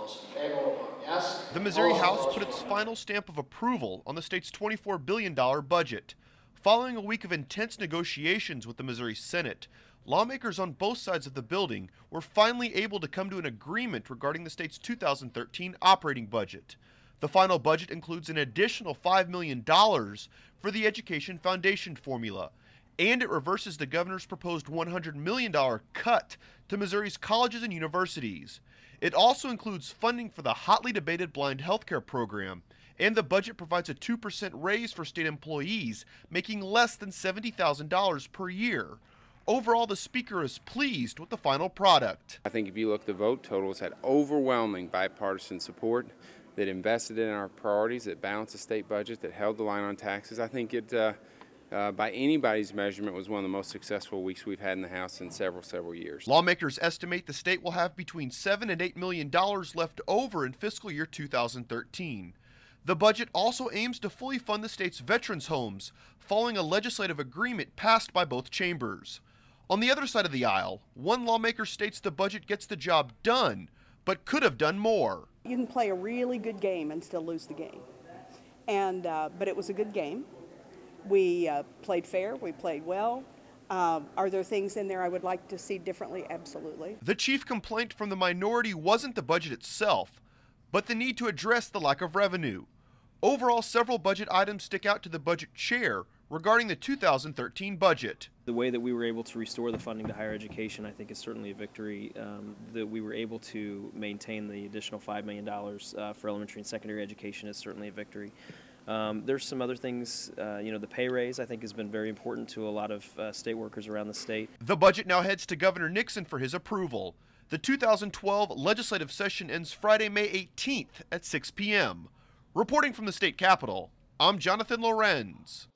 those in favor will vote yes. The Missouri Opposed, House those put will its vote final stamp of approval on the state's $24 billion budget. Following a week of intense negotiations with the Missouri Senate, lawmakers on both sides of the building were finally able to come to an agreement regarding the state's 2013 operating budget. The final budget includes an additional $5 million for the Education Foundation formula, and it reverses the governor's proposed $100 million cut to Missouri's colleges and universities. It also includes funding for the hotly debated blind healthcare program, and the budget provides a 2% raise for state employees making less than $70,000 per year. Overall, the speaker is pleased with the final product. I think if you look at the vote totals, had overwhelming bipartisan support that invested in our priorities, that balanced the state budget, that held the line on taxes. I think it, by anybody's measurement, was one of the most successful weeks we've had in the House in several years. Lawmakers estimate the state will have between $7 and $8 million left over in fiscal year 2013. The budget also aims to fully fund the state's veterans' homes, following a legislative agreement passed by both chambers. On the other side of the aisle, one lawmaker states the budget gets the job done, but could have done more. You can play a really good game and still lose the game. But it was a good game. We played fair, we played well. Are there things in there I would like to see differently? Absolutely. The chief complaint from the minority wasn't the budget itself, but the need to address the lack of revenue. Overall, several budget items stick out to the budget chair regarding the 2013 budget. The way that we were able to restore the funding to higher education, I think, is certainly a victory. That we were able to maintain the additional $5 million for elementary and secondary education is certainly a victory. There's some other things, the pay raise, I think, has been very important to a lot of state workers around the state. The budget now heads to Governor Nixon for his approval. The 2012 legislative session ends Friday, May 18th at 6 p.m. Reporting from the state capitol, I'm Jonathan Lorenz.